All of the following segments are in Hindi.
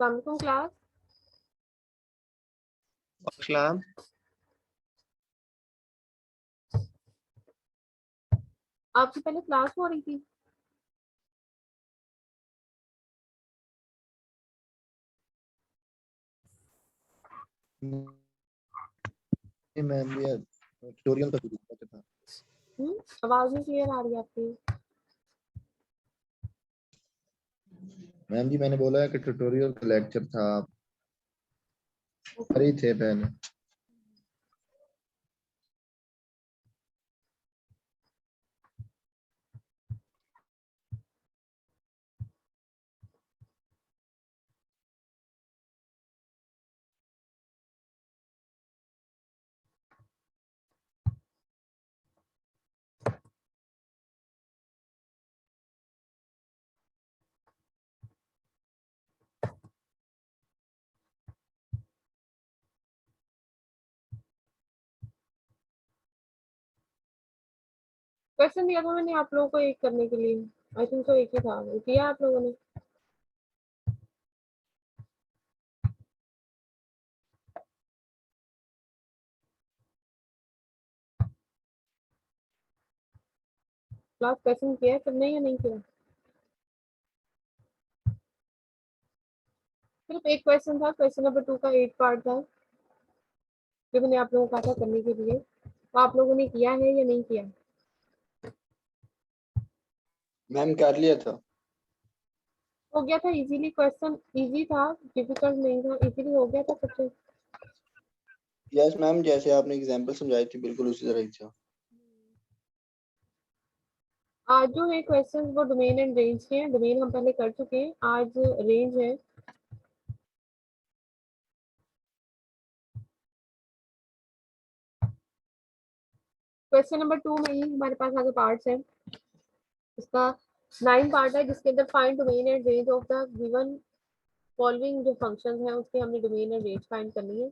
अस्सलाम क्लास। अस्सलाम। आपसे पहले क्लास हो रही थी? मैम ये ट्यूटोरियल का कुछ था। आवाज नहीं क्लियर आ रही है आपकी। मैम जी मैंने बोला है कि ट्यूटोरियल का लेक्चर था, आप फ्री थे पहले। क्वेश्चन दिया था मैंने आप लोगों को एक करने के लिए। आई थिंक तो एक ही था, किया आप लोगों ने? क्लास क्वेश्चन किया है सबने या नहीं किया? सिर्फ एक क्वेश्चन था, क्वेश्चन नंबर 2 का 8 पार्ट था जो मैंने आप लोगों को कहा था करने के लिए। तो आप लोगों ने किया है या नहीं किया? मैम कर लिया था। हो गया था इजीली? क्वेश्चन इजी था, डिफिकल्ट नहीं था, इजीली हो गया था सबसे। यस मैम, जैसे आपने एग्जांपल समझाई थी बिल्कुल उसी तरह ही था। आज जो है क्वेश्चन वो डोमेन एंड रेंज के हैं। डोमेन हम पहले कर चुके हैं, आज रेंज है। क्वेश्चन नंबर 2 में ही हमारे पास आगे पार्ट्स हैं। इसका 9 पार्ट है जिसके अंदर find domain and range of the given following जो फंक्शंस हैं उसके हमने डोमेन एंड रेंज फाइंड करनी है।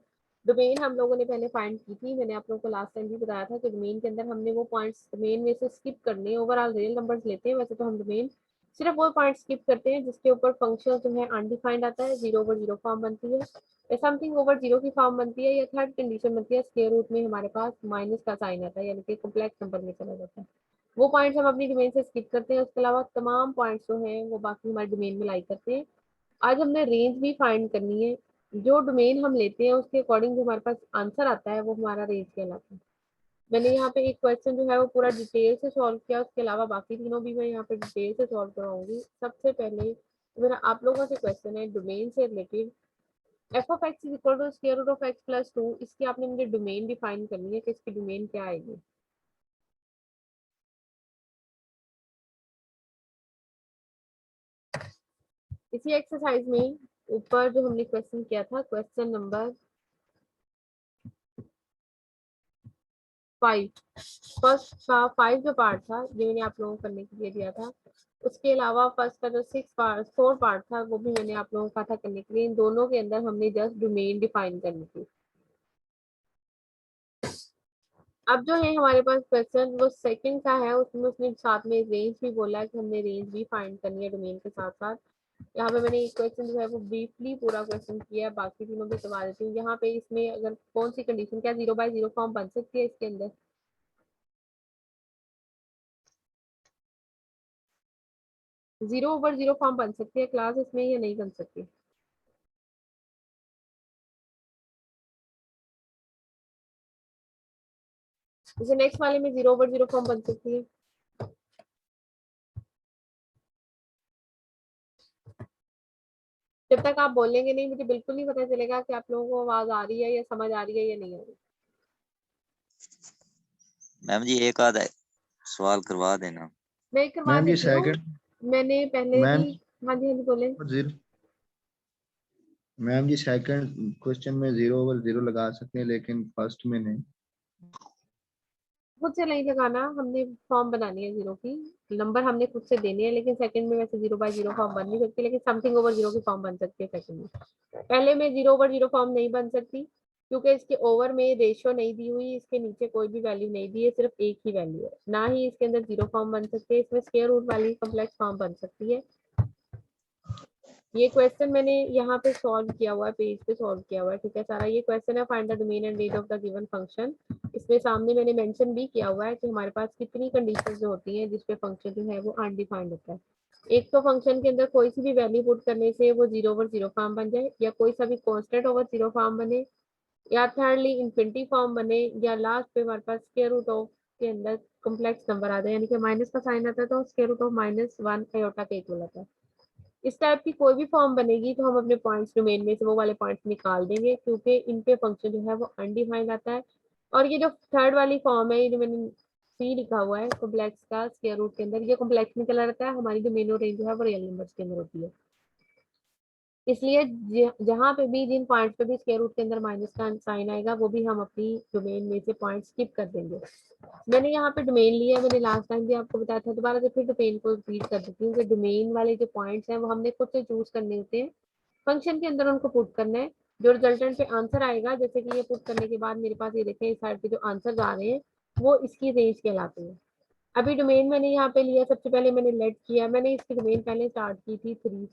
डोमेन हम लोगों ने पहले फाइंड की थी, मैंने आप लोगों को लास्ट टाइम भी बताया था कि डोमेन के अंदर हमने वो पॉइंट्स डोमेन में से स्किप करने हैं। ओवरऑल रियल नंबर्स लेते हैं, वैसे तो हम डोमेन सिर्फ वो पॉइंट स्किप करते हैं जिसके ऊपर फंक्शन जो है अनडिफाइंड आता है, 0/0 फॉर्म बनती है या समथिंग ओवर 0 की फॉर्म बनती है, या थर्ड कंडीशन बनती है स्क्वायर रूट में हमारे पास माइनस का साइन आता है यानी कि कॉम्प्लेक्स नंबर में चला जाता है। वो पॉइंट्स हम अपनी डोमेन से स्किप करते हैं। उसके अलावा तमाम पॉइंट्स जो हैं वो बाकी हमारे डोमेन में लाई करते हैं। आज हमने रेंज भी फाइंड करनी है। जो डोमेन हम लेते हैं उसके अकॉर्डिंग जो हमारे पास आंसर आता है वो हमारा रेंज कहलाता है। मैंने यहाँ पे एक क्वेश्चन जो है वो पूरा डिटेल से सॉल्व किया, उसके अलावा बाकी तीनों भी मैं यहाँ पे डिटेल से सॉल्व करवाऊंगी। सबसे पहले मेरा आप लोगों से क्वेश्चन है डोमेन से related. F of x is equal to square root of x plus 2, इसकी आपने मुझे डोमेन डिफाइन करनी है कि इसकी डोमेन क्या आएगी। इसी एक्सरसाइज में ऊपर जो हमने क्वेश्चन किया था, क्वेश्चन नंबर 5, फर्स्ट का 5 जो पार्ट था ये मैंने आप लोगों को करने के लिए दिया था। उसके अलावा फर्स्ट का जो 4 पार्ट था वो भी मैंने आप लोगों को कहा था करने के लिए। इन दोनों के अंदर हमने जस्ट डोमेन डिफाइन करनी थी। अब जो है हमारे पास क्वेश्चन वो सेकंड का है, उसमें उसने साथ में रेंज भी बोला है कि हमने रेंज भी फाइंड करनी है डोमेन के साथ साथ। यहाँ पे मैंने एक क्वेश्चन जो है वो ब्रीफली पूरा क्वेश्चन किया है, बाकी तीनों भी करवा देती हूँ। यहाँ पे इसमें अगर कौन सी कंडीशन, क्या 0/0 फॉर्म बन सकती है इसके अंदर? 0/0 फॉर्म बन सकती है क्लास इसमें या नहीं बन सकती? जैसे नेक्स्ट वाले में 0/0 फॉर्म बन सकती है। जब तक आप बोलेंगे नहीं मुझे बिल्कुल नहीं पता चलेगा कि आप लोगों को आवाज आ रही है या समझ आ रही है या नहीं आ रही। मैम जी एक आधा सवाल करवा देना। मैं करवा मैम ये देती हूँ। सेकंड मैंने पहले मैम भी, हाँ जी बोले। जीरो मैम जी सेकंड क्वेश्चन में 0/0 लगा सकते हैं लेकिन फर्स्ट में नहीं। खुद से नहीं लगाना, हमने फॉर्म बनानी है 0 की, नंबर हमने खुद से देने हैं। लेकिन सेकंड में वैसे 0/0 फॉर्म बन नहीं सकती, लेकिन समथिंग ओवर 0 की फॉर्म बन सकती है सेकंड में। पहले में 0/0 फॉर्म नहीं बन सकती क्योंकि इसके ओवर में रेशियो नहीं दी हुई, इसके नीचे कोई भी वैल्यू नहीं दी है, सिर्फ एक ही वैल्यू है। ना ही इसके अंदर 0 फॉर्म बन सकती है, इसमें स्क्वायर रूट वाली कॉम्प्लेक्स फॉर्म बन सकती है। ये क्वेश्चन मैंने यहाँ पे सॉल्व किया हुआ है, पेज पे सॉल्व किया हुआ है, ठीक है सारा। ये क्वेश्चन है find the domain and range of the given function. इसमें सामने मैंने मेंशन भी किया हुआ है कि हमारे पास कितनी कंडीशंस जो होती हैं जिसपे फंक्शन जो है वो अनडिफाइंड होता है। एक तो फंक्शन के अंदर कोई सी भी वैल्यू पुट करने से वो 0 ओवर 0 फॉर्म बन जाए, या कोई सा भी कांस्टेंट ओवर 0 फॉर्म बने, या थर्डली इन्फिनिटी फॉर्म बने, या लास्ट पे हमारे पास स्क्वायर रूट ऑफ के अंदर कॉम्प्लेक्स नंबर आ जाए, यानी कि माइनस का साइन आता है तो स्क्वायर रूट ऑफ -1 आयोटा के इक्वल आता है। इस टाइप की कोई भी फॉर्म बनेगी तो हम अपने पॉइंट्स डोमेन में से वो वाले पॉइंट्स निकाल देंगे, क्योंकि इन पे फंक्शन जो है वो अनडिफाइंड आता है। और ये जो थर्ड वाली फॉर्म है, ये जो मैंने सी लिखा हुआ है कॉम्प्लेक्स का स्क्वायर रूट के अंदर, ये कॉम्प्लेक्स निकला रहता है, हमारी डोमेन और रेंज जो है वो रियल नंबर्स के अंदर होती है। इसलिए जहाँ पे भी जिन पॉइंट्स पे भी स्क्वायर रूट के अंदर माइनस का साइन आएगा वो भी हम अपनी डोमेन में से पॉइंट स्किप कर देंगे। मैंने यहाँ पे डोमेन लिया, मैंने लास्ट टाइम भी आपको बताया था, दोबारा से फिर डोमेन को रिपीट कर देती हूँ कि डोमेन वाले जो पॉइंट्स हैं वो हमने खुद से चूज करने होते हैं, फंक्शन के अंदर उनको पुट करना है। जो रिजल्टेंट पे आंसर आएगा, जैसे कि ये पुट करने के बाद मेरे पास ये देखें इस साइड पे जो आंसर आ रहे हैं वो इसकी रेंज कहलाते हैं। अभी डोमेन मैंने यहाँ पे लिया, सबसे पहले मैंने लेट किया, मैंने इसकी डोमेन पहले स्टार्ट की थी 3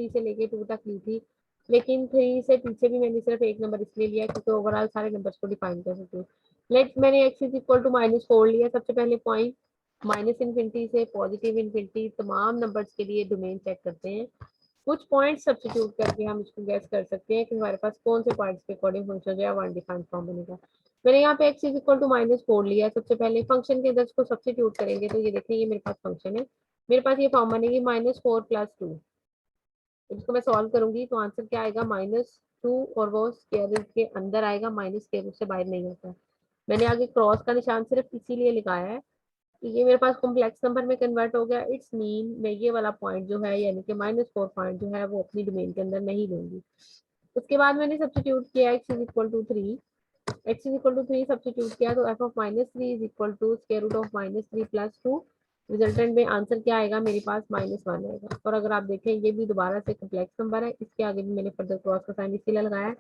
से लेके 2 तक ली थी, लेकिन 3 से पीछे भी मैंने सिर्फ एक नंबर इसलिए लिया क्योंकि ओवरऑल सारे नंबर्स को डिफाइन कर सकती हूँ। लेट मैंने x इज इक्वल टू -4 लिया, सबसे पहले पॉइंट माइनस इन्फिनिटी से पॉजिटिव इन्फिनिटी तमाम नंबर्स के लिए डोमेन चेक करते हैं। कुछ पॉइंट सब्स्टिट्यूट करके हम इसको गैस कर सकते हैं कि हमारे पास कौन से पॉइंट्स के अकॉर्डिंग फंक्शन जो है वन डिफाइंड फॉर्म बनेगा। मैंने यहाँ पे x इज इक्वल टू -4 लिया, सबसे पहले फंक्शन के अंदर इसको सब्स्टिट्यूट करेंगे तो ये देखें ये मेरे पास फंक्शन है, मेरे पास ये फॉर्म बनेगी -4 + 2। इसको मैं सॉल्व करूंगी तो आंसर क्या आएगा -2, और वो स्क्वायर रूट के अंदर आएगा, माइनस स्क्वायर रूट से बाहर नहीं होता। मैंने आगे क्रॉस का निशान सिर्फ इसीलिए लगाया है कि ये मेरे पास कॉम्प्लेक्स नंबर में कन्वर्ट हो गया। इट्स मीन मैं ये वाला पॉइंट जो है यानी कि -4 पॉइंट जो है वो अपनी डोमेन के अंदर नहीं लूंगी। उसके बाद मैंने सब्स्टिट्यूट किया x is equal to 3, x is equal to 3 substitute किया तो f of -3 is equal to square root of -3 + 2। Resultant में आंसर क्या आएगा, मेरे पास -1 आएगा। और अगर आप देखें ये भी दोबारा से कॉम्प्लेक्स नंबर है, इसके आगे भी मैंने फर्दर क्रॉस का साइन इसलिए लगाया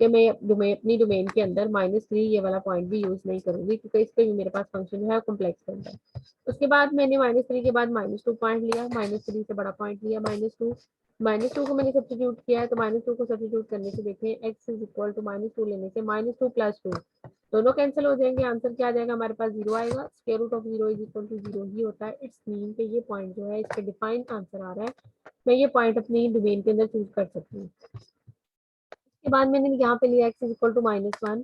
कि मैं अपनी डोमेन के अंदर -3 ये वाला पॉइंट भी यूज नहीं करूंगी क्योंकि इस पे भी मेरे पास फंक्शन जो है कॉम्प्लेक्स के अंदर। उसके बाद मैंने -3 के बाद -2 पॉइंट लिया, -3 से बड़ा पॉइंट लिया -2 को मैंने सब्स्टिट्यूट किया है तो -2 को सब्स्टिट्यूट करने से देखें x इज इक्वल टू -2 लेने से -2 + 2 दोनों कैंसिल हो जाएंगे, आंसर क्या आ जाएगा हमारे पास 0 आएगा। Square root of 0 is equal to 0 ही होता है। इट्स मीन पे ये पॉइंट जो है इसका डिफाइंड आंसर आ रहा है, मैं ये पॉइंट अपनी डोमेन के अंदर चूज कर सकती हूँ। उसके बाद मैंने यहाँ पे लिया x is equal to -1,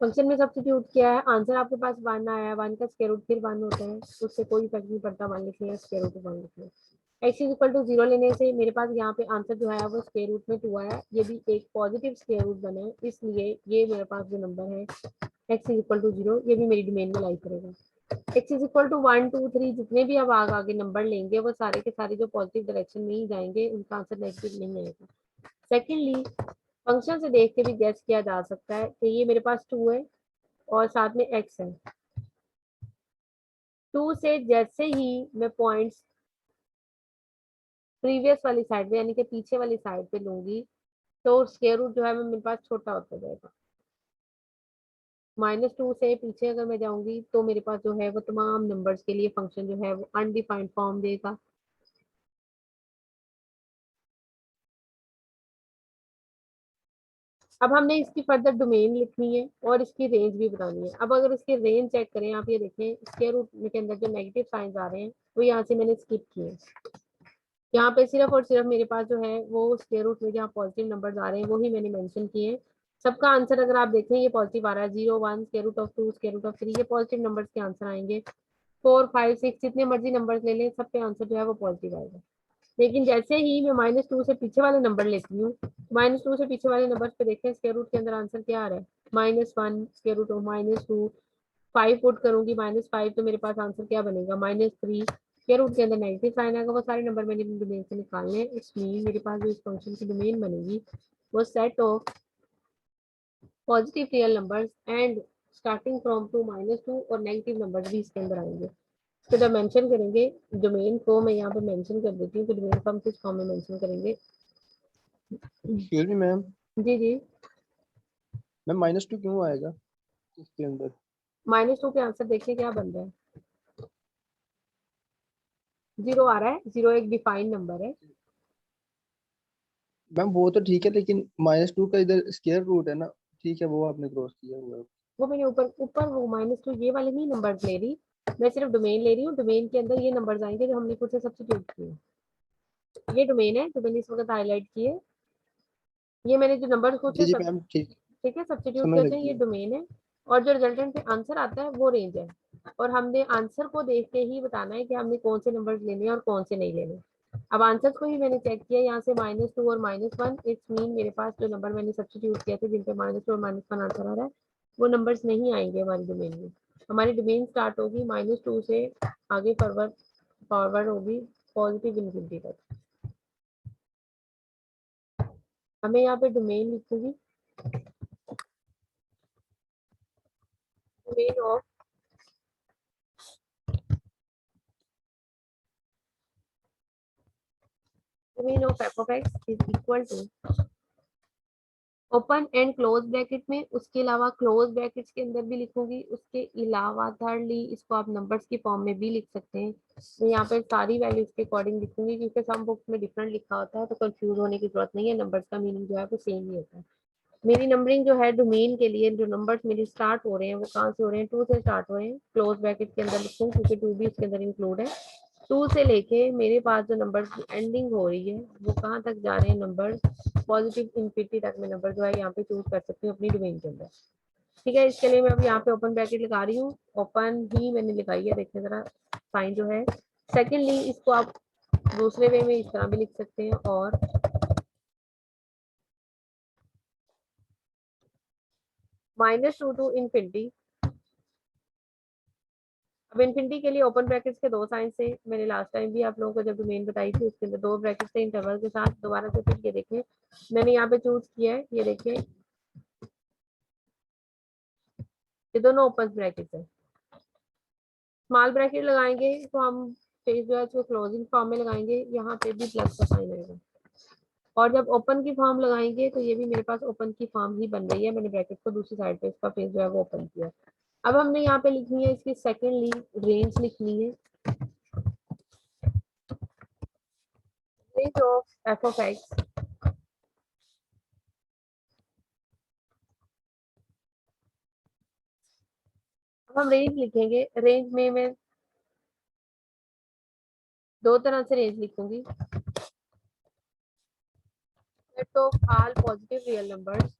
function में सब्स्टिट्यूट किया है, आंसर आपके पास 1 आया है, 1 का स्क्वायर रूट फिर 1 होता है, उससे कोई फर्क नहीं पड़ता 1 लिखने या स्क्वायर रूट 1 लिखने। x इज इक्वल टू 0 लेने से मेरे पास यहाँ पे आंसर जो है वो स्क्वायर रूट में 2 आया, ये भी एक पॉजिटिव स्क्वायर रूट बना है, इसलिए ये मेरे पास जो नंबर है x इज इक्वल टू 0 ये भी मेरी डोमेन में लाई करेगा। x इज इक्वल टू 1 2 3 जितने भी अब आगे नंबर लेंगे वो सारे के सारे जो पॉजिटिव डायरेक्शन में ही जाएंगे, उनका आंसर नेगेटिव नहीं आएगा। सेकेंडली फंक्शन से देख के भी गेस किया जा सकता है कि ये मेरे पास 2 है और साथ में x है। 2 से जैसे ही मैं पॉइंट्स प्रीवियस वाली साइड पे यानी कि पीछे वाली साइड पे लूंगी तो स्क्वायर रूट जो है वो मेरे पास छोटा होता जाएगा। -2 से पीछे अगर मैं जाऊंगी तो मेरे पास जो है वो तमाम नंबर्स के लिए फंक्शन जो है वो अनडिफाइंड फॉर्म देगा। अब हमने इसकी फर्दर डोमेन लिखनी है और इसकी रेंज भी बतानी है। अब अगर इसकी रेंज चेक करें, आप ये देखें स्क्वायर रूट के अंदर जो नेगेटिव साइंस आ रहे हैं वो यहाँ से मैंने स्किप किए। यहाँ पे सिर्फ और सिर्फ मेरे पास जो है वो स्क्वायर रूट में जहाँ पॉजिटिव नंबर्स आ रहे हैं वही मैंने मेंशन किए हैं। सबका आंसर अगर आप देखें ये पॉजिटिव आ रहा है, 0 1 square root of 2 square root of 3 ये पॉजिटिव नंबर्स के आंसर आएंगे। 4 5 6 जितने मर्जी नंबर्स ले लें सब पे आंसर जो है वो पॉजिटिव आएगा। लेकिन जैसे ही मैं -2 से पीछे वाले नंबर लेती हूँ, -2 से पीछे वाले नंबर पे देखें स्क्वायर रूट के अंदर आंसर क्या आ रहा है, -1 स्क्वायर रूट ऑफ -2 5 पुट करूंगी -5 तो मेरे पास आंसर क्या बनेगा -3 स्क्वायर रूट के अंदर नेगेटिव साइन आएगा। वो सारे नंबर मैंने डोमेन से निकालने हैं, इसमें मेरे पास जो इस फंक्शन की डोमेन बनेगी वो set of positive real numbers and starting from -2 और नेगेटिव नंबर्स भी इसके अंदर आएंगे। तो जब मेंशन करेंगे डोमेन को, मैं यहाँ पे मेंशन कर देती हूँ तो डोमेन को हम किस फॉर्म में मेंशन करेंगे। एक्सक्यूज मी मैम, जी जी, मैम -2 क्यों आएगा इसके अंदर? -2 के आंसर देखिए क्या बन रहा है, 0 आ रहा है, 0 एक डिफाइंड नंबर है। मैम वो तो ठीक है, लेकिन -2 का इधर स्क्वायर रूट है ना, ठीक है वो आपने क्रॉस किया हुआ है। वो मैंने ऊपर ऊपर वो -2 ये वाले नहीं नंबर ले रही, मैं सिर्फ डोमेन ले रही हूँ। डोमेन के अंदर ये नंबर्स आएंगे जो हमने खुद से सब्स्टिट्यूट किए। ये डोमेन है जो मैंने इस वक्त हाईलाइट किए, ये मैंने जो नंबर खुद जी से जी मैम, ठीक, ठीक है सब्स्टिट्यूट समझ करते हैं, लगी ये है। डोमेन है। और जो रिजल्टेंट पे आंसर आता है वो रेंज है। और हमने आंसर को देख के ही बताना है कि हमने कौन से नंबर लेने हैं और कौन से नहीं लेने। अब आंसर को ही मैंने चेक किया यहाँ से -2 और -1, इट्स मीन मेरे पास जो नंबर मैंने सब्स्टिट्यूट किया थे जिन पे -2 और -1 आंसर आ रहा है वो नंबर्स नहीं आएंगे हमारी डोमेन में। हमारी डोमेन स्टार्ट होगी -2 से आगे फॉरवर्ड फॉरवर्ड होगी पॉजिटिव इनफिनिटी तक। हमें यहाँ पे डोमेन लिखूंगी, domain of domain of f of x is equal to open and close bracket में, उसके अलावा क्लोज ब्रैकेट्स के अंदर भी लिखूंगी। उसके अलावा थर्डली इसको आप नंबर्स की फॉर्म में भी लिख सकते हैं। तो यहाँ पे सारी वैल्यूज के अकॉर्डिंग लिखूंगी क्योंकि सम बुक्स में डिफरेंट लिखा होता है तो कंफ्यूज होने की जरूरत नहीं है, नंबर्स का मीनिंग जो है वो सेम ही होता है। मेरी नंबरिंग जो है डोमेन के लिए जो नंबर्स मेरे स्टार्ट हो रहे हैं वो कहाँ से हो रहे हैं, 2 से स्टार्ट हो रहे हैं। क्लोज ब्रैकेट के अंदर लिखूँ क्योंकि 2 भी इसके अंदर इंक्लूड है। 2 से लेके मेरे पास जो नंबर की एंडिंग हो रही है वो कहाँ तक जा रहे हैं नंबर, पॉजिटिव इन्फिनिटी तक मैं नंबर जो है यहाँ पे चूज कर सकती हूँ अपनी डोमेन के अंदर। ठीक है, इसके लिए मैं अब यहाँ पे ओपन ब्रैकेट लगा रही हूँ, ओपन ही मैंने लिखाई है, देखिए जरा साइन जो है। सेकेंडली इसको आप दूसरे वे में इस तरह भी लिख सकते हैं और -2 टू इन्फिनिटी। अब इन्फिनिटी के लिए ओपन ब्रैकेट्स के 2 साइन से, मैंने लास्ट टाइम भी आप लोगों को जब डोमेन बताई थी उसके अंदर 2 ब्रैकेट्स थे इंटरवल के साथ। दोबारा से फिर ये देखें मैंने यहाँ पे चूज किया है, ये देखें ये दोनों ओपन ब्रैकेट्स है। स्मॉल ब्रैकेट लगाएंगे तो हम फेस जो है उसको क्लोजिंग फॉर्म में लगाएंगे, यहाँ पे भी प्लस का साइन आएगा। और जब ओपन की फॉर्म लगाएंगे तो ये भी मेरे पास ओपन की फॉर्म ही बन रही है, मैंने ब्रैकेट को दूसरी साइड पे इसका फेस जो है वो ओपन किया। अब हमने यहाँ पे लिखनी है इसकी सेकेंडली रेंज लिखनी है, range of F of x. अब हम रेंज लिखेंगे, रेंज में मैं 2 तरह से रेंज लिखूंगी, set of all positive real numbers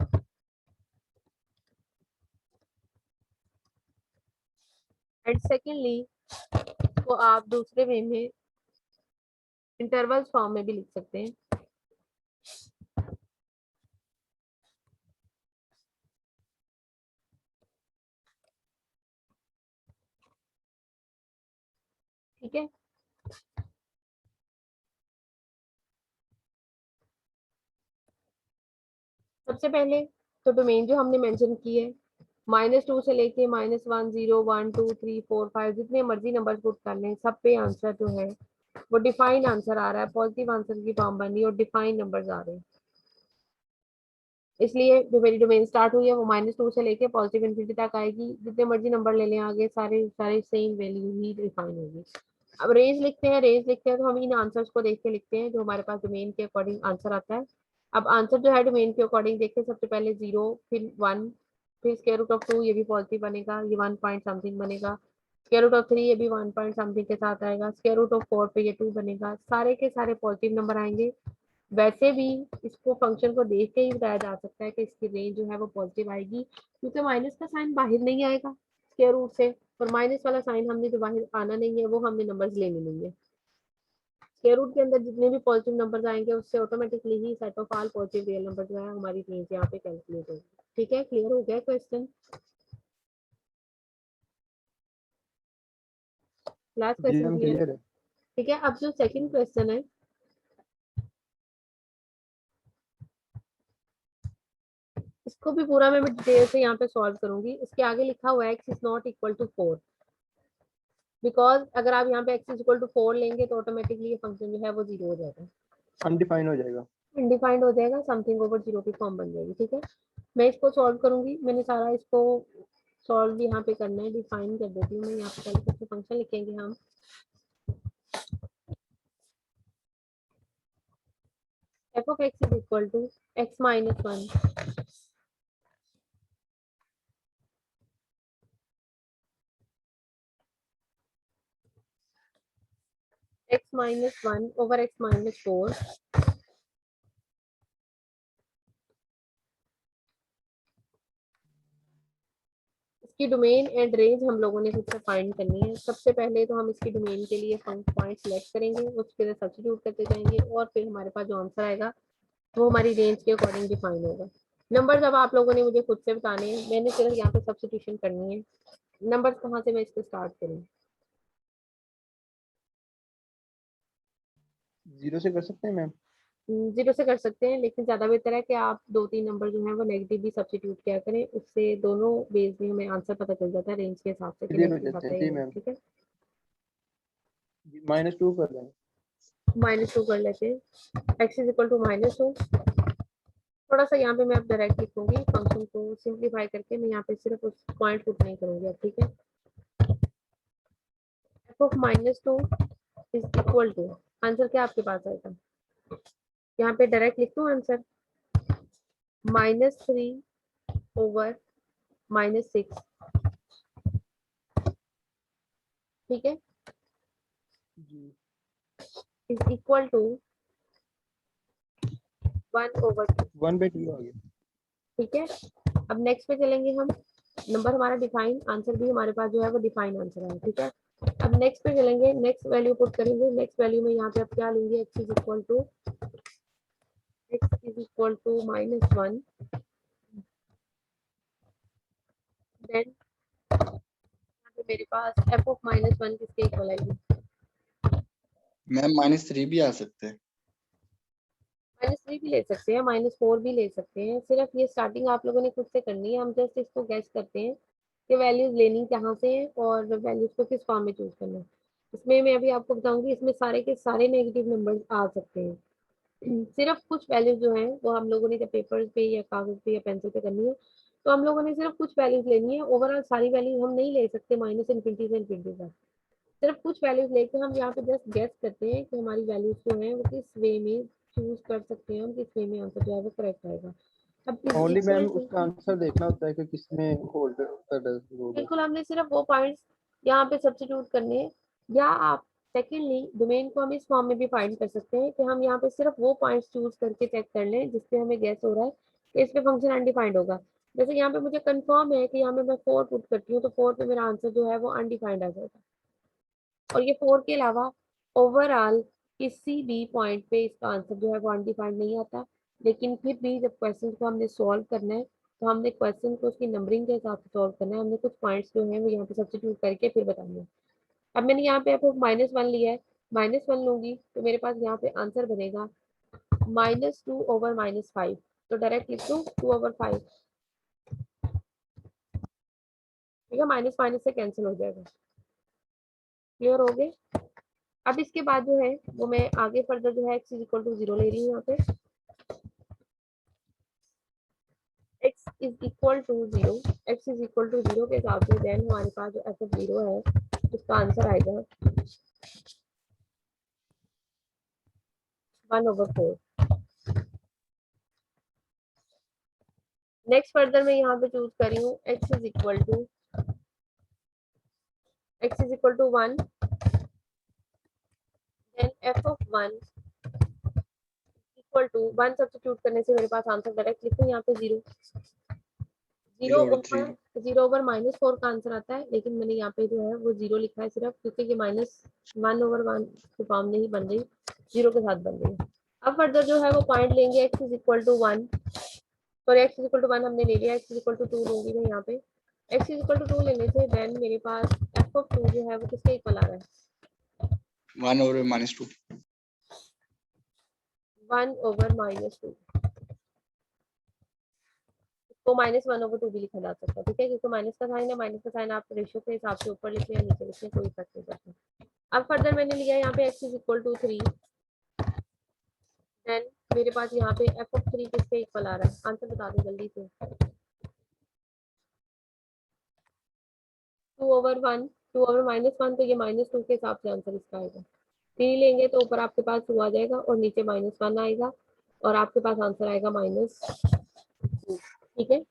and secondly को आप दूसरे वे में इंटरवल्स फॉर्म में भी लिख सकते हैं। ठीक है, सबसे पहले तो डोमेन जो हमने मेंशन की है -2 से लेके -1 0 1 2 3 4 5 जितने मर्जी नंबर पुट कर लें, सब पे आंसर जो है वो डिफाइंड आंसर आ रहा है, पॉजिटिव आंसर की फॉर्म बन रही है और डिफाइंड नंबर्स आ रहे हैं। इसलिए जो मेरी डोमेन स्टार्ट हुई है वो -2 से लेके पॉजिटिव इन्फिनिटी तक आएगी, जितने मर्जी नंबर ले लें आगे सारे सारे सेम वैल्यू ही डिफाइन होगी। अब रेंज लिखते हैं, रेंज लिखते हैं तो हम इन आंसर्स को देख के लिखते हैं जो हमारे पास डोमेन के अकॉर्डिंग आंसर आता है। अब आंसर जो है डोमेन के अकॉर्डिंग देखते हैं, सबसे पहले 0 फिर 1 फिर स्क्वायर रूट ऑफ 2 ये भी पॉजिटिव बनेगा, ये 1 पॉइंट समथिंग बनेगा। स्क्वायर रूट ऑफ 3 ये भी 1 पॉइंट समथिंग के साथ आएगा। स्क्वायर रूट ऑफ 4 पे ये 2 बनेगा, सारे के सारे पॉजिटिव नंबर आएंगे। वैसे भी इसको फंक्शन को देख के ही बताया जा सकता है कि इसकी रेंज जो है वो पॉजिटिव आएगी क्योंकि माइनस का साइन बाहर नहीं आएगा स्क्वायर रूट से, और माइनस वाला साइन हमने जो बाहर आना नहीं है वो हमने नंबर्स लेने नहीं है। स्क्वायर रूट के अंदर जितने भी पॉजिटिव नंबर्स आएंगे उससे automatically he set of all positive real number जो है हमारी रेंज यहाँ पे कैलकुलेट होगी। ठीक है, क्लियर हो गया क्वेश्चन? लास्ट जी क्वेश्चन मैम क्लियर है? क्लियर है। ठीक है, अब जो सेकंड क्वेश्चन है इसको भी पूरा मैं डिटेल से यहाँ पे सॉल्व करूंगी। इसके आगे लिखा हुआ है x is not equal to 4, because अगर आप यहाँ पे x इज इक्वल टू 4 लेंगे तो ऑटोमेटिकली ये फंक्शन जो है वो 0 हो जाएगा, अनडिफाइन हो जाएगा। अनडिफाइंड हो जाएगा, समथिंग ओवर 0 की फॉर्म बन जाएगी। ठीक है, मैं इसको सॉल्व करूंगी, मैंने सारा इसको सॉल्व यहाँ पे करना है, डिफाइन कर देती हूँ मैं यहाँ पे। पहले सबसे फंक्शन लिखेंगे हम, f of x is equal to x minus one x minus one over x minus four इसकी डोमेन एंड रेंज हम लोगों ने खुद से फाइंड करनी है। सबसे पहले तो हम इसकी डोमेन के लिए पॉइंट सिलेक्ट करेंगे, उसके लिए सब्स्टिट्यूट करते जाएंगे और फिर हमारे पास जो आंसर आएगा वो हमारी रेंज के अकॉर्डिंग डिफाइन होगा। नंबर जब आप लोगों ने मुझे खुद से बताने हैं, मैंने सिर्फ यहाँ पे सब्स्टिट्यूशन करनी है। नंबर कहाँ से मैं इसको स्टार्ट करूँ? 0 से कर सकते हैं मैम? 0 से कर सकते हैं, लेकिन ज्यादा बेहतर है कि आप 2-3 नंबर जो है वो नेगेटिव भी सब्स्टिट्यूट किया करें, उससे दोनों बेस में हमें आंसर पता चल जाता है रेंज के हिसाब से कि क्लियर हो नेगेटिव जाते आता हैं। है जी या नहीं। मैम, ठीक है, -2 कर दें। -2 कर लेते हैं। X is equal to -2। थोड़ा सा यहाँ पे मैं अब डायरेक्ट लिखूंगी, फंक्शन को सिंप्लीफाई करके मैं यहाँ पे सिर्फ उस पॉइंट पुट नहीं करूंगी अब। ठीक है, f of -2 is equal to, answer क्या आपके पास आएगा? यहाँ पे डायरेक्ट लिख दूं आंसर, -3 ओवर -6। ठीक है, जी इज इक्वल टू 1/2। 1/2 आ गया। ठीक है, अब नेक्स्ट पे चलेंगे हम। नंबर हमारा डिफाइन, आंसर भी हमारे पास जो है वो डिफाइन आंसर है। ठीक है, अब नेक्स्ट पे चलेंगे, नेक्स्ट वैल्यू पुट करेंगे। नेक्स्ट वैल्यू में यहाँ पे आप क्या लेंगे? x is equal to -1, then मेरे पास f ऑफ -1 किसके इक्वल आएगी? मैम -3 भी आ सकते हैं। -3 भी ले सकते हैं, -4 भी ले सकते हैं। सिर्फ ये स्टार्टिंग आप लोगों ने खुद से करनी है, हम जस्ट इसको गेस करते हैं कि वैल्यूज लेनी कहाँ से है और वैल्यूज को किस फॉर्म में चूज करना है। इसमें मैं अभी आपको बताऊंगी, इसमें सारे के सारे नेगेटिव नंबर्स आ सकते हैं। सिर्फ कुछ वैल्यूज जो हैं वो हम लोगों ने जब पेपर पे या कागज पे या पेंसिल पे करनी है, तो हम लोगों ने सिर्फ कुछ वैल्यूज लेनी है। ओवरऑल सारी वैल्यूज हम नहीं ले सकते -∞ से इनफिनिटी तक। सिर्फ कुछ वैल्यूज लेके हम यहाँ पे जस्ट गेस करते हैं कि हमारी वैल्यूज जो है वो किस वे में चूज कर सकते हैं, हम किस वे में आंसर जो है वो करेक्ट आएगा। अब is only equal ma'am to, उसका आंसर देखना होता है कि किसमें होल्ड कर होगा। बिल्कुल हमने सिर्फ वो पॉइंट्स यहाँ पे सब्स्टिट्यूट करने हैं। या आप सेकेंडली डोमेन को हम इस फॉर्म में भी फाइंड कर सकते हैं कि हम यहाँ पे सिर्फ वो पॉइंट्स चूज करके चेक कर लें जिसपे हमें गेस हो रहा है कि इस पे फंक्शन अनडिफाइंड होगा। जैसे यहाँ पे मुझे कंफर्म है कि यहाँ पे मैं 4 पुट करती हूँ तो 4 पे मेरा आंसर जो है वो अनडिफाइंड आ जाएगा। और ये 4 के अलावा ओवरऑल किसी भी पॉइंट पे इसका आंसर जो है वो अनडिफाइंड नहीं आता। लेकिन फिर भी जब क्वेश्चन को हमने सॉल्व करना है तो हमने क्वेश्चन को उसकी नंबरिंग के हिसाब से सॉल्व करना है। हमने कुछ पॉइंट्स जो है वो यहाँ पे सब्स्टिट्यूट करके फिर बताएंगे। अब मैंने यहाँ पे -1 लिया है, -1 लूंगी तो मेरे पास यहाँ पे आंसर बनेगा -2 ओवर -5। तो डायरेक्ट लिख दूँ 2/5। ठीक है, माइनस माइनस से कैंसिल हो जाएगा। क्लियर हो गए? अब इसके बाद जो है वो मैं आगे फर्दर जो है x इज इक्वल टू 0 ले रही हूँ। यहाँ पे x is equal to 0, x is equal to 0 के हिसाब से देन हमारे पास जो f ऑफ 0 है उसका आंसर आएगा 1/4। नेक्स्ट फर्दर मैं यहाँ पे चूज कर रही हूँ x is equal to 1, then f of 1 equal to 1 substitute करने से मेरे पास आंसर डायरेक्ट लिखूँ यहाँ पे 0। 0/3 -4 का आंसर आता है, लेकिन मैंने यहाँ पे जो है वो 0 लिखा है सिर्फ क्योंकि ये -1/1 के फॉर्म नहीं बन रही, 0 के साथ बन रही है। अब फर्दर जो है वो पॉइंट लेंगे x is equal to 1, sorry x is equal to 1 हमने ले लिया, x इज इक्वल टू 2 लूंगी मैं यहाँ पे। x इज इक्वल टू 2 लेने से देन मेरे पास f ऑफ 2 जो है वो किसके इक्वल आ रहा है? 1/-2। 1/-2 तो -1/2 भी लिखा जा सकता है। ठीक है, क्योंकि माइनस का साइन है, माइनस का साइन आप रेशियो के हिसाब से ऊपर लिखे या नीचे लिखे कोई फर्क नहीं पड़ता। अब फर्दर मैंने लिया यहाँ पे x is equal to 3, then मेरे पास यहाँ पे f ऑफ 3 किसके इक्वल आ रहा है? आंसर बता दो जल्दी से। 2/1, 2/-1 तो ये -2 के हिसाब से आंसर इसका आएगा। 3 लेंगे तो ऊपर आपके पास 2 आ जाएगा और नीचे -1 आएगा। और आपके पास आंसर आएगा -2। ठीक है।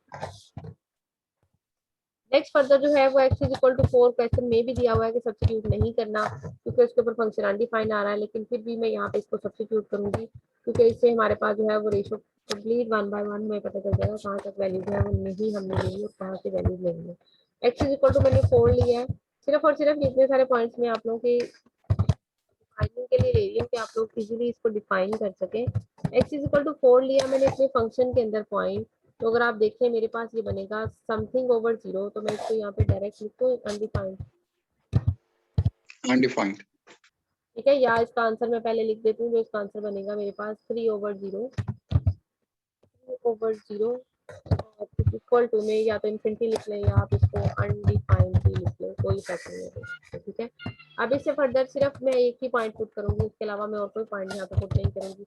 नेक्स्ट फर्दर जो है वो x is equal to 4 question में भी दिया हुआ है कि सब्स्टिट्यूट नहीं करना क्योंकि उसके ऊपर फंक्शन अनडिफाइंड आ रहा है, लेकिन फिर भी मैं यहाँ पे इसको सब्स्टिट्यूट करूंगी क्योंकि इससे हमारे पास जो है वो रेशो कंप्लीट 1 बाय 1 में पता चल जाएगा कहाँ तक वैल्यू है वो नहीं हमने ली और कहाँ से वैल्यू लेनी है। x इज इक्वल टू मैंने 4 लिया है, सिर्फ और सिर्फ इतने सारे पॉइंट्स में आप लोगों के डिफाइनिंग के लिए ले रही हूँ कि आप लोग इजीली इसको डिफाइन कर सकें। x इज इक्वल टू 4 लिया मैंने अपने फंक्शन के अंदर पॉइंट, तो अगर आप देखें मेरे पास ये बनेगा समथिंग ओवर 0, तो मैं इसको यहाँ पे डायरेक्ट लिखूँ अनडिफाइंड। अनडिफाइंड। ठीक है, या इसका आंसर मैं पहले लिख देती हूँ, जो इसका आंसर बनेगा मेरे पास 3/0 इक्वल टू में या तो इन्फिनिटी लिख लें या आप इसको अनडिफाइंड भी लिख लें, कोई फर्क नहीं है। ठीक है, अब इससे फर्दर सिर्फ मैं एक ही पॉइंट पुट करूंगी, इसके अलावा मैं और कोई पॉइंट यहाँ पे पुट नहीं करूंगी।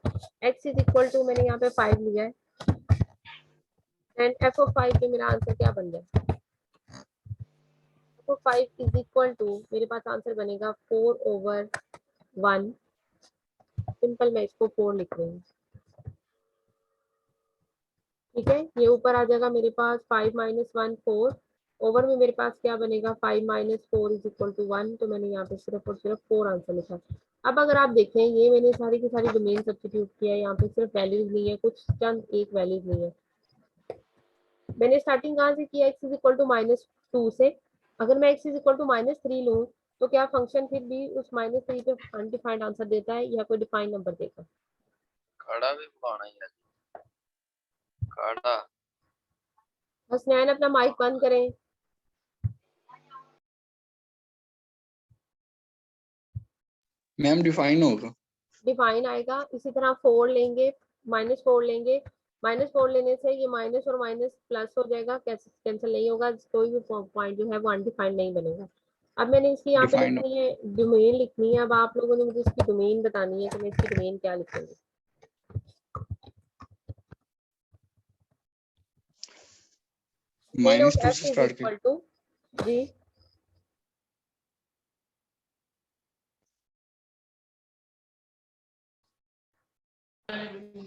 x इज इक्वल टू मैंने यहाँ पे 5 लिया है एंड f ऑफ 5 पे मेरा आंसर क्या बन गया, f of 5 is equal to मेरे पास आंसर बनेगा 4/1। सिंपल, मैं इसको 4 लिख रही हूँ। ठीक है, ये ऊपर आ जाएगा मेरे पास 5 - 1 4 ओवर में मेरे पास क्या बनेगा 5 - 4 इज इक्वल टू 1, तो मैंने यहाँ पे सिर्फ और सिर्फ 4 आंसर लिखा। अब अगर आप देखें ये मैंने सारी की सारी डोमेन सब्स्टिट्यूट किया है, यहाँ पे सिर्फ वैल्यूज नहीं है, कुछ चंद एक वैल्यूज नहीं है। मैंने स्टार्टिंग कहाँ से किया x इज इक्वल टू -2 से, अगर मैं x इज इक्वल टू -3 लूँ तो क्या फंक्शन फिर भी उस -3 पे अनडिफाइंड आंसर देता है या कोई डिफाइंड नंबर देगा? खड़ा भी पाना ही है खड़ा। बस नैन अपना माइक बंद करें। मैम डिफाइन होगा। डिफाइन आएगा, इसी तरह 4 लेंगे, -4 लेंगे, -4 लेने से ये माइनस और माइनस प्लस हो जाएगा, कैंसिल नहीं होगा, कोई भी पॉइंट जो है वो अनडिफाइंड नहीं बनेगा। अब मैंने इसकी यहाँ पे डिफाइन लिखनी है डोमेन लिखनी है, अब आप लोगों ने मुझे इसकी डोमेन बतानी है कि मैं इसकी डोमेन क्या लिखूंगी। डोमेन ऑफ -2 f से इज स्टार्ट इक्वल टू जी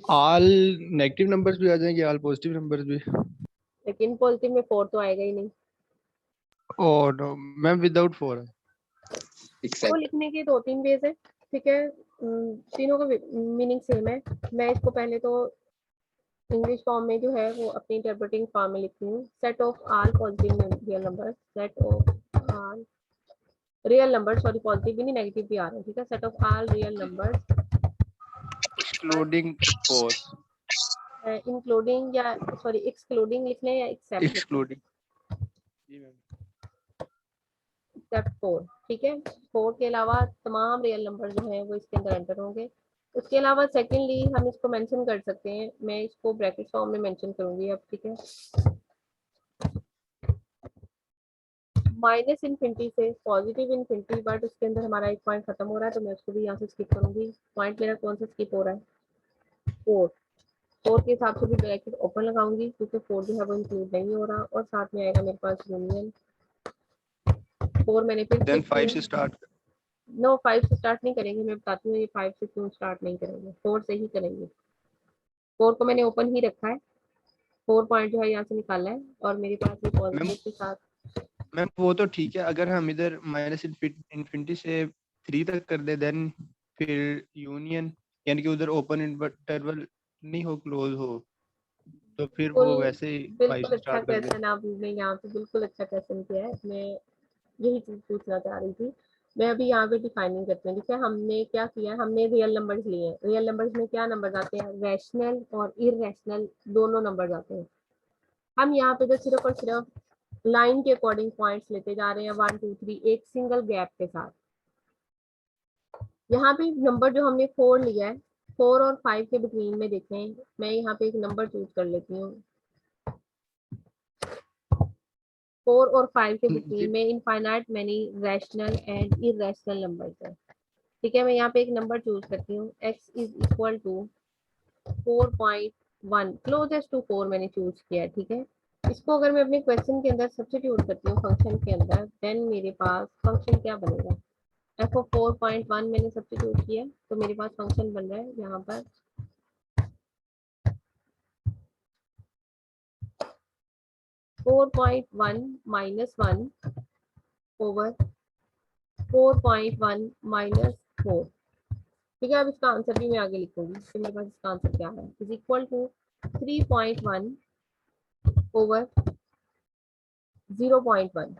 ऑल नेगेटिव नंबर्स भी आ जाएंगे, ऑल पॉजिटिव नंबर्स भी। लेकिन पॉजिटिव में 4 तो आएगा ही नहीं। ओह नो मैम, विदाउट 4 है। वो एक्सेप्ट। लिखने के 2-3 वेज है। ठीक है, तीनों का मीनिंग सेम है। मैं इसको पहले तो इंग्लिश फॉर्म में जो है वो अपनी इंटरप्रेटिंग फॉर्म में लिखती हूँ, set of all positive real number, set of all real number, sorry positive भी नहीं नेगेटिव भी आ रहा है। ठीक है, set of all real number excluding 4, including या सॉरी एक्सक्लूडिंग लिख लें या एक्सेप्ट लिख लें, एक्सक्लूडिंग। जी मैम। एक्सेप्ट 4। ठीक है, 4 के अलावा तमाम रियल नंबर जो है वो इसके अंदर एंटर होंगे। उसके अलावा सेकेंडली हम इसको मेंशन कर सकते हैं, मैं इसको ब्रैकेट फॉर्म में मेंशन करूंगी अब। ठीक है, माइनस इन्फिनिटी से पॉजिटिव इन्फिनिटी, बट उसके अंदर हमारा एक पॉइंट खत्म हो रहा है तो मैं उसको भी यहाँ से स्किप करूंगी। पॉइंट मेरा कौन सा स्किप हो रहा है, 4। 4 के हिसाब से भी ब्रैकेट ओपन लगाऊंगी क्योंकि 4 जो है वो इंक्लूड नहीं हो रहा, और साथ में आएगा मेरे पास यूनियन 4 मैंने फिर देन स्किप 5 किया। से स्टार्ट। नो 5 से स्टार्ट नहीं करेंगे, मैं बताती हूँ ये 5 से क्यों स्टार्ट नहीं करेंगे, 4 से ही करेंगे। 4 को मैंने ओपन ही रखा है, 4 पॉइंट जो है यहाँ से निकालना है, और मेरे पास ये मैम पॉजिटिव के साथ मैम वो तो ठीक है, अगर हम इधर माइनस इन्फिनिटी से 3 तक कर दे देन फिर यूनियन, यानी कि उधर ओपन इंटरवल नहीं हो, क्लोज हो, तो फिर वो बिल्कुल वैसे ही 5 बिल्कुल से अच्छा स्टार्ट कर दे। क्वेश्चन आपने यहाँ पे बिल्कुल अच्छा क्वेश्चन किया है, मैं यही चीज पूछना चाह रही थी। मैं अभी यहाँ पे डिफाइनिंग करती हूँ। देखिए हमने क्या किया है, हमने रियल नंबर्स लिए हैं, रियल नंबर्स में क्या नंबर आते हैं, रैशनल और इरेशनल दोनों नंबर आते हैं। हम यहाँ पे तो सिर्फ और सिर्फ लाइन के अकॉर्डिंग पॉइंट्स लेते जा रहे हैं 1 2 3 एक सिंगल गैप के साथ। यहाँ पे नंबर जो हमने 4 लिया है, 4 और 5 के बिटवीन में देखें, मैं यहाँ पे एक नंबर चूज कर लेती हूँ। 4 और 5 के जी बिटवीन में infinite many rational and irrational numbers है। ठीक है, मैं यहाँ पे एक नंबर चूज करती हूँ, x is equal to 4.1, closest to 4 मैंने चूज किया है। ठीक है, इसको अगर मैं अपने क्वेश्चन के अंदर सब्स्टिट्यूट करती हूँ फंक्शन के अंदर, देन मेरे पास फंक्शन क्या बनेगा, f ऑफ 4.1 मैंने सब्स्टिट्यूट किया तो मेरे पास फंक्शन बन रहा है यहाँ पर 4.1 minus 1 over 4.1 minus 4। ठीक है, अब इसका आंसर भी मैं आगे लिखूंगी कि मेरे पास इसका आंसर क्या है। Is equal to 3.1 over 0.1।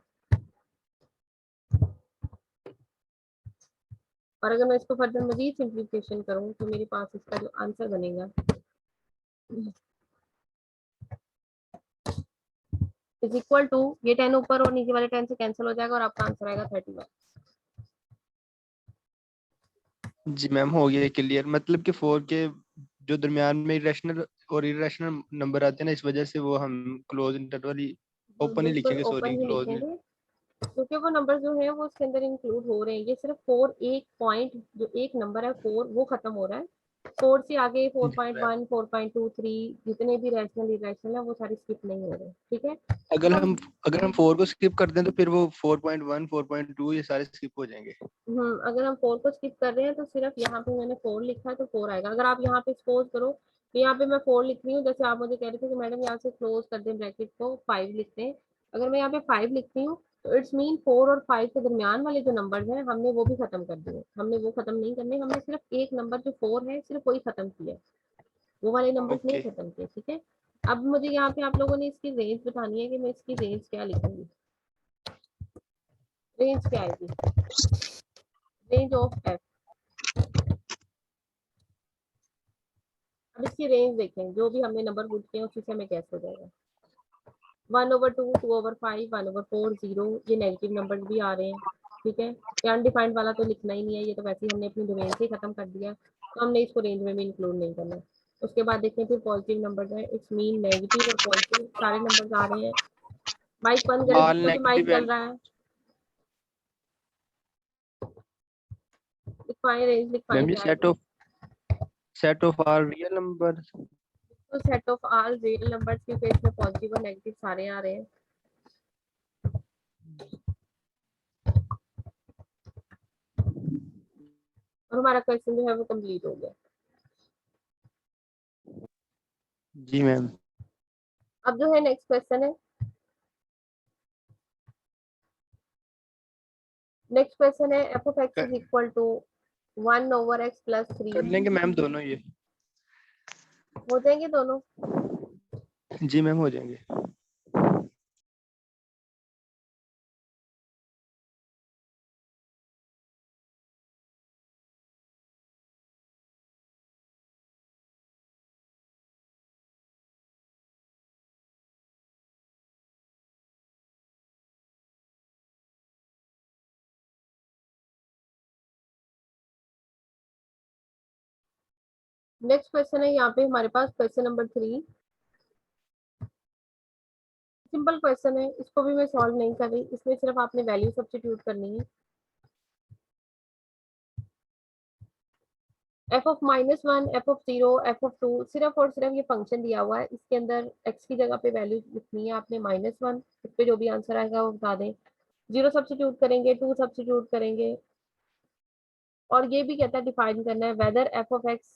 और अगर मैं इसको फर्दर मजीद सिंप्लीफिकेशन करूं तो मेरे पास इसका जो आंसर बनेगा इज इक्वल टू, ये 10 ऊपर और नीचे वाले 10 से कैंसिल हो जाएगा और आपका आंसर आएगा 31। जी मैम हो गया क्लियर। मतलब कि 4 के जो दरमियान में इरेशनल और इरेशनल नंबर आते हैं ना, इस वजह से वो हम क्लोज इंटरवल ही ओपन ही बिल्कुल लिखेंगे, ओपन सॉरी ही क्लोज नहीं। लिखेंगे क्योंकि वो नंबर जो है वो उसके अंदर इंक्लूड हो रहे हैं। ये सिर्फ 4 एक पॉइंट, जो एक नंबर है 4 वो खत्म हो रहा है। 4 से आगे जी मैम 4.1 4.2 3 जितने भी रैशनल इरेशनल है वो सारे स्किप नहीं हो रहे। ठीक है, अगर अब हम अगर हम 4 को स्किप कर दें तो फिर वो 4.1 4.2 ये सारे स्किप हो जाएंगे। अगर हम 4 को स्किप कर रहे हैं तो सिर्फ यहाँ पे मैंने 4 लिखा है तो 4 आएगा। अगर आप यहाँ पे सपोज करो तो यहाँ पे मैं 4 लिख रही हूँ, जैसे आप मुझे कह रहे थे कि मैडम यहाँ से क्लोज कर दें ब्रैकेट को 5 लिखते हैं। अगर मैं यहाँ पे 5 लिखती हूँ तो इट्स मीन 4 और 5 के दरमियान वाले जो नंबर हैं हमने वो भी खत्म कर दिए। हमने वो खत्म नहीं करने, हमने सिर्फ एक नंबर जो 4 है सिर्फ वही खत्म किया, वो वाले नंबर नहीं ओके खत्म किए। ठीक है, अब मुझे यहाँ पे आप लोगों ने इसकी रेंज बतानी है कि मैं इसकी रेंज क्या लिखूंगी। रेंज क्या आएगी, रेंज ऑफ एफ। अब इसकी रेंज देखें, जो भी हमने नंबर पुट किए उसी से हमें कैसे हो जाएगा। 1/2 2/5 1/4 0, ये नेगेटिव नंबर भी आ रहे हैं। ठीक है, ये अनडिफाइंड वाला तो लिखना ही नहीं है, ये तो वैसे ही हमने अपनी डोमेन से ही खत्म कर दिया, तो हमने इसको रेंज में भी इंक्लूड नहीं करना। उसके बाद देखते फिर पॉजिटिव नंबर है, इट्स मीन नेगेटिव और पॉजिटिव सारे नंबर आ रहे हैं। माइक बंद करें ऑल जिसको भी माइक नेगेटिव चल एंड रहा है, लिखवाएं रेंज, लिखवाएं मैम ये क्या आएगा। Set of all real number. तो set of all real numbers की फेस में पॉजिटिव और नेगेटिव सारे आ रहे हैं। और हमारा क्वेश्चन जो है वो कंप्लीट हो गया। जी मैम। अब जो है नेक्स्ट क्वेश्चन है, नेक्स्ट क्वेश्चन है f of x is equal to 1/x + 3। कर लेंगे मैम दोनों ये। हो जाएंगे दोनों। जी मैम हो जाएंगे। नेक्स्ट क्वेश्चन है यहाँ पे हमारे पास क्वेश्चन नंबर 3। सिंपल क्वेश्चन है, इसको भी मैं सॉल्व नहीं कर रही, इसमें सिर्फ आपने वैल्यू सब्स्टिट्यूट करनी है। F of -1 F of 0 F of 2, सिर्फ और सिर्फ ये फंक्शन दिया हुआ है, इसके अंदर एक्स की जगह पे वैल्यू लिखनी है आपने -1, इस पे जो भी आंसर आएगा वो बता दें। 0 सब्स्टिट्यूट करेंगे, 2 सब्स्टिट्यूट करेंगे, और ये भी कहता है डिफाइन करना है वेदर एफ ऑफ एक्स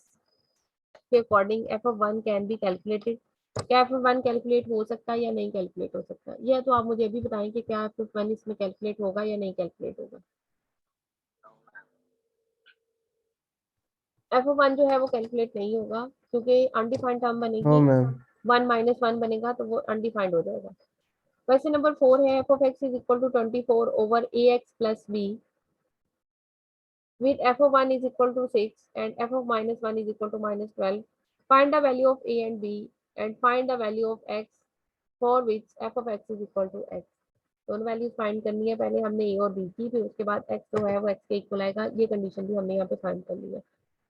के according F of 1 can be calculated. क्या एफ ऑफ 1 कैलकुलेट हो सकता है या नहीं कैलकुलेट हो सकता, यह तो आप मुझे भी बताएं कि क्या एफ ऑफ 1 इसमें कैलकुलेट होगा या नहीं कैलकुलेट होगा। एफ ऑफ 1 जो है वो कैलकुलेट नहीं होगा क्योंकि अनडिफाइंड टर्म नो बनेगी, मैम। 1 - 1 बनेगा तो वो अनडिफाइंड हो जाएगा। क्वेश्चन नंबर 4 है f of x is equal to 24 over a x plus b with f of 1 is equal to 6 and f of -1 is equal to -12. Find the value of a and b and find the value of x for which f of x is equal to x। दोनों वैल्यूज फाइंड करनी है, पहले हमने ए और बी की, फिर उसके बाद x जो है वो x के इक्वल आएगा, ये कंडीशन भी हमने यहाँ पे फाइंड कर ली है।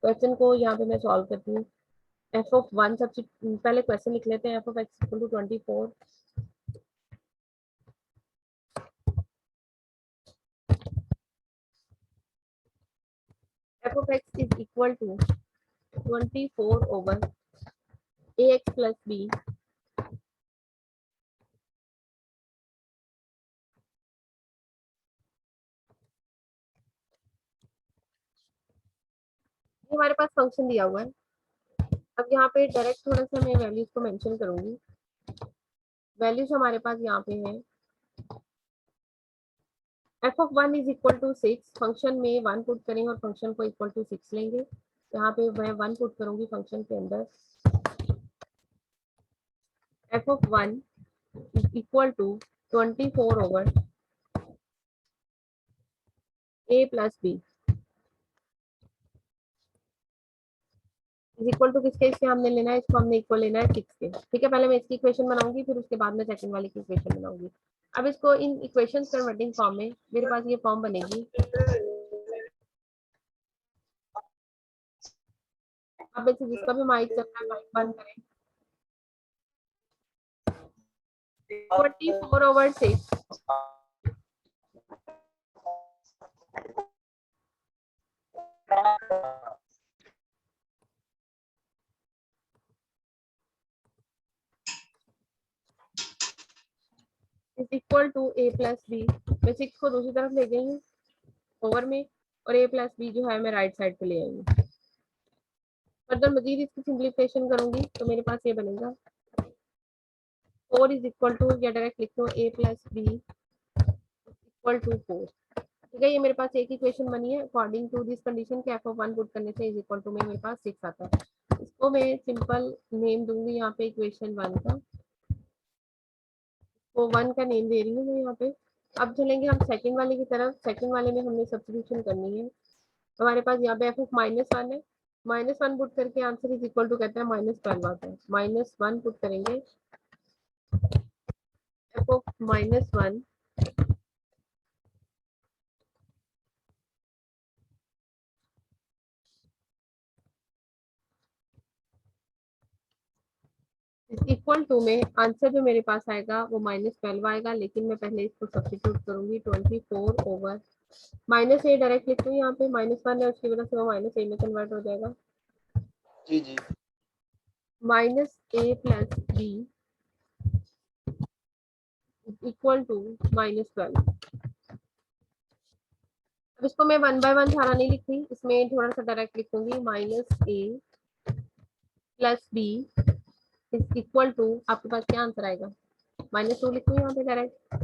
क्वेश्चन को यहाँ पे मैं सॉल्व करती हूँ। एफ ऑफ 1 सबसे पहले क्वेश्चन लिख लेते हैं, f of x equal to 24 f of x is equal to 24 over ax plus b। ये हमारे पास फंक्शन दिया हुआ है। अब यहाँ पे डायरेक्ट थोड़ा सा मैं वैल्यूज को मेंशन करूंगी। वैल्यूज हमारे पास यहाँ पे है f of 1 is equal to 6, function में 1 पुट करें और फंक्शन को इक्वल टू 6 लेंगे। यहाँ पे मैं 1 पुट करूंगी फंक्शन के अंदर, f of 1 is equal to 24 over a plus b is equal to किसके, इसके हमने लेना है, इसको हमने इक्वल लेना है 6 के। ठीक है, पहले मैं इसकी इक्वेशन बनाऊंगी, फिर उसके बाद में सेकंड वाली की इक्वेशन बनाऊंगी। अब इसको इन इक्वेशंस कन्वर्टिंग फॉर्म में मेरे पास ये फॉर्म बनेगी। अब वैसे जिसका भी माइक चल रहा है माइक बंद करें। 24 over 6 is equal to a plus b. मैं 6 को दूसरी तरफ ले गई हूँ ओवर में, और a प्लस बी जो है मैं राइट साइड पे ले आई हूँ। फर्दर मजीद इसकी सिंप्लीफिकेशन करूंगी तो मेरे पास ये बनेगा 4 इज इक्वल टू, या डायरेक्ट लिख दो a plus b equal to 4। ठीक है, ये मेरे पास एक इक्वेशन बनी है अकॉर्डिंग टू दिस कंडीशन के f of 1 पुट करने से इज इक्वल टू में मेरे पास 6 आता है। इसको मैं सिंपल नेम दूंगी यहाँ पे इक्वेशन 1 का, तो 1 का नेम दे रही हूँ मैं यहाँ पे। अब चलेंगे हम सेकंड वाले की तरफ। सेकंड वाले में हमने सब्स्टिट्यूशन करनी है। हमारे पास यहाँ पे f of -1 है, -1 पुट करके आंसर इज इक्वल टू कहता है -12 आता है। -1 पुट करेंगे, f of -1 इक्वल टू में आंसर जो मेरे पास आएगा वो -12 आएगा, लेकिन मैं पहले इसको सब्स्टिट्यूट करूंगी 24 ओवर -a डायरेक्ट लिखती हूँ यहाँ पे, -1 है उसकी वजह से वो -a में कन्वर्ट हो जाएगा। जी जी -a plus b equal to -12। अब इसको मैं 1 बाय 1 सारा नहीं लिखती, इसमें थोड़ा सा डायरेक्ट लिखूंगी -a plus b is equal to, आपके पास क्या आंसर आएगा, -2 लिखूँ यहाँ पे डायरेक्ट,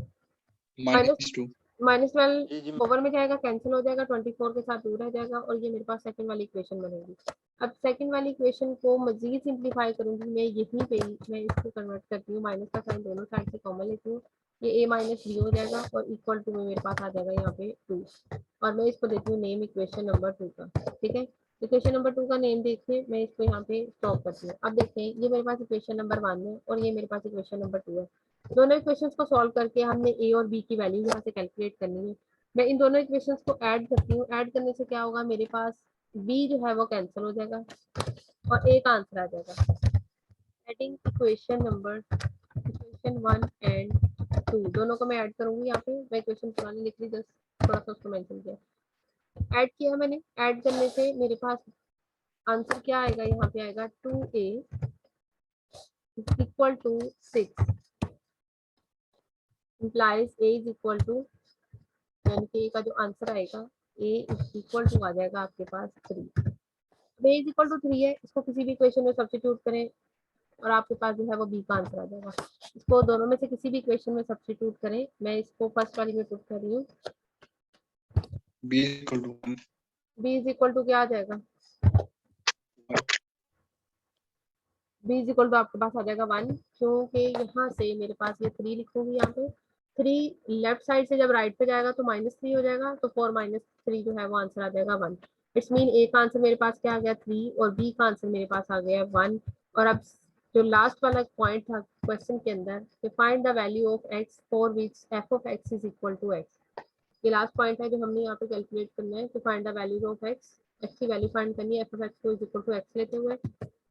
-2 -12 जी जी ओवर में जाएगा, कैंसिल हो जाएगा, 24 के साथ दूर रह जाएगा, और ये मेरे पास सेकंड वाली इक्वेशन बनेगी। अब सेकंड वाली इक्वेशन को मजीद सिंप्लीफाई करूंगी मैं, यहीं पे ही मैं इसको कन्वर्ट करती हूँ, माइनस का साइन दोनों साइड से कॉमन लेती हूँ, ये a माइनस बी हो जाएगा, और इक्वल टू में मेरे पास आ जाएगा यहाँ पे 2, और मैं इसको देती हूँ नेम इक्वेशन नंबर 2 का। ठीक है, इक्वेशन नंबर 2 का नेम देखिए, मैं इसको यहाँ पे स्टॉप करती हूँ। अब देखते हैं, ये मेरे पास इक्वेशन नंबर 1 है और ये मेरे पास इक्वेशन नंबर 2 है। दोनों इक्वेशंस को सॉल्व करके हमने a और b की वैल्यू यहाँ से कैलकुलेट करनी है। मैं इन दोनों इक्वेशंस को ऐड करती हूँ, ऐड करने से क्या होगा, मेरे पास b जो है वो कैंसिल हो जाएगा और a का आंसर आ जाएगा। एडिंग इक्वेशन 1 एंड 2 दोनों को मैं ऐड करूंगी। यहाँ पे मैं इक्वेशन पुरानी लिख रही, जस्ट थोड़ा सा उसको मेंशन किया, ऐड किया मैंने। ऐड करने से मेरे पास आंसर क्या आएगा, यहाँ पे आएगा 2a equal to 6 implies a is equal to, यानी कि a का जो आंसर आएगा a is equal to आ जाएगा आपके पास 3। a is equal to 3 है, इसको किसी भी इक्वेशन में सब्स्टिट्यूट करें और आपके पास जो है वो b का आंसर आ जाएगा। इसको दोनों में से किसी भी इक्वेशन में सब्स्टिट्यूट करें, मैं इसको फर्स्ट वाली में पुट कर रही हूँ, b equal to 1 b is equal to क्या आ जाएगा, b is equal to आपके पास आ जाएगा 1, क्योंकि यहाँ से मेरे पास ये 3 लिखूंगी, यहाँ पे 3 लेफ्ट साइड से जब राइट पे जाएगा तो -3 हो जाएगा, तो 4 -3 जो है वो आंसर आ जाएगा 1। इट्स मीन a का आंसर मेरे पास क्या आ गया 3 और b का आंसर मेरे पास आ गया 1। और अब जो लास्ट वाला पॉइंट था क्वेश्चन के अंदर, कि find the value of x for which f of x is equal to x, ये लास्ट पॉइंट है जो हमने यहाँ पे कैलकुलेट करना है, कि find the value of x की वैल्यू फाइंड करनी है, f ऑफ x को इज इक्वल टू x लेते हुए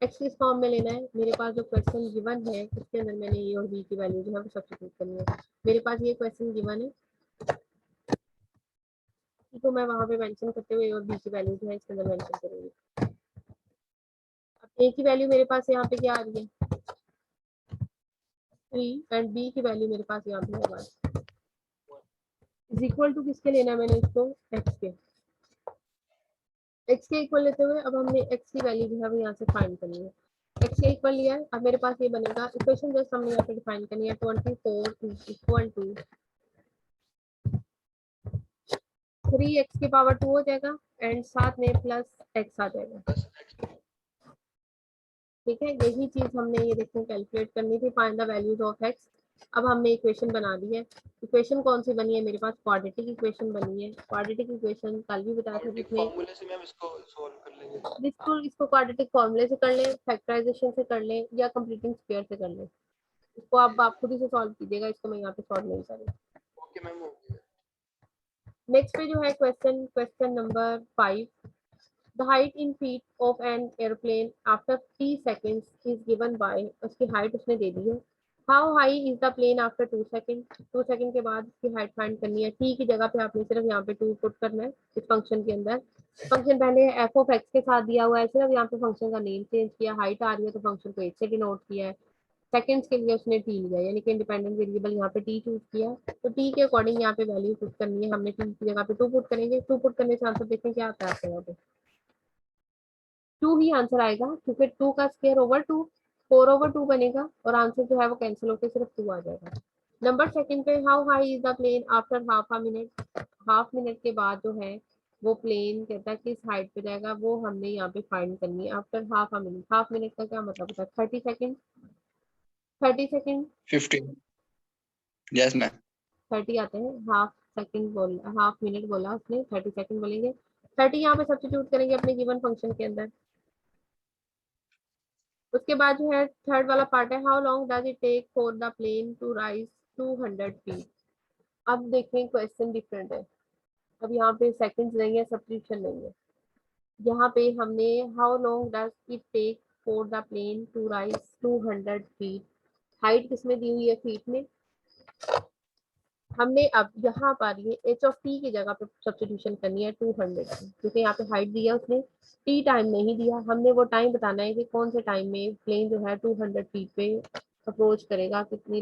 x किस फॉर्म में लेना है। मेरे पास जो क्वेश्चन गिवन है उसके अंदर मैंने a और b की वैल्यू जो है वो सब्स्टिट्यूट करनी है। मेरे पास ये क्वेश्चन गिवन है, तो मैं वहां पे मेंशन करते हुए a और b की वैल्यू जो है इसके अंदर मेंशन करूंगी। अब a की वैल्यू मेरे पास यहाँ पे क्या आ रही है 3 एंड b की वैल्यू मेरे पास यहाँ पे है 1 इज इक्वल टू किसके लेना है मैंने इसको x के इक्वल लेते हुए अब हमने x की वैल्यू जो है वो यहाँ से फाइंड करनी है। x x के इक्वल लिया है। अब मेरे पास ये बनेगा इक्वेशन जस्ट हमने यहाँ पे डिफाइन करनी है 24 इज इक्वल टू 3x की पावर 2 हो जाएगा एंड साथ में प्लस x आ जाएगा। ठीक है, यही चीज हमने ये देखो कैलकुलेट करनी थी, find the values of x। अब हमने इक्वेशन बना दी है। इक्वेशन कौन सी बनी है मेरे पास? क्वाड्रेटिक इक्वेशन बनी है। क्वाड्रेटिक इक्वेशन कल भी बताया था जिसमें फॉर्मूले से मैम इसको सॉल्व कर लेंगे। इसको क्वाड्रेटिक फॉर्मूले से कर ले, फैक्टराइजेशन से कर ले या कंप्लीटिंग स्क्वायर से कर ले। इसको आप खुद ही से सॉल्व कीजिएगा, इसको मैं यहाँ पे सॉल्व नहीं करूँ। ओके मैम, हो गया। नेक्स्ट पे जो है question number 5, the height in feet of an airplane after t seconds is given by, उसकी हाइट उसने दे दी है। how high is the plane after 2 seconds, 2 second के बाद उसकी हाइट फाइंड करनी है। t की जगह पे आपने सिर्फ यहाँ पे 2 पुट करना है इस फंक्शन के अंदर। फंक्शन पहले f of x के साथ दिया हुआ है, सिर्फ यहाँ पे फंक्शन का नेम चेंज किया, हाइट आ रही है तो फंक्शन को 8 से डिनोट किया है। सेकंड्स के लिए उसने t लिया, यानी कि इंडिपेंडेंट वेरिएबल यहाँ पे t चूज किया, तो t के अकॉर्डिंग यहाँ पे वैल्यू पुट करनी है हमने। t की जगह पे 2 पुट करेंगे, 2 पुट करने से आंसर देखें क्या आता है आपके यहाँ पे। 2 ही आंसर आएगा क्योंकि 2 का स्क्वायर ओवर 2 4/2 बनेगा और आंसर जो है वो कैंसिल होकर सिर्फ 2 आ जाएगा। नंबर सेकंड पे, how high is the plane after half a minute, half minute के बाद जो है वो प्लेन कहता है किस हाइट पे जाएगा, वो हमने यहाँ पे फाइंड करनी है। After half a minute, half minute का क्या मतलब होता है? 30 सेकंड, 30 सेकंड 15। Yes ma'am. 30 आते हैं। हाफ सेकंड बोल, हाफ मिनट बोला उसने, 30 सेकंड बोलेंगे। 30 यहाँ पे सब्स्टिट्यूट करेंगे अपने गिवन फंक्शन के अंदर। उसके बाद जो है थर्ड वाला पार्ट है, how long does it take for the plane to rise 200 feet. अब देखें क्वेश्चन डिफरेंट है, अब यहाँ पे सेकंड्स नहीं है, सब्स्टिट्यूशन नहीं है। यहाँ पे हमने how long does it take for the plane to rise 200 feet, height किसमें दी हुई है? फीट में। हमने अब यहाँ पर ये h ऑफ t की जगह पे सब्स्टिट्यूशन करनी है 200 की, क्योंकि यहाँ पे हाइट दिया उसने, t टाइम नहीं दिया, हमने वो टाइम बताना है कि कौन से टाइम में प्लेन जो है 200 फीट पे अप्रोच करेगा, कितनी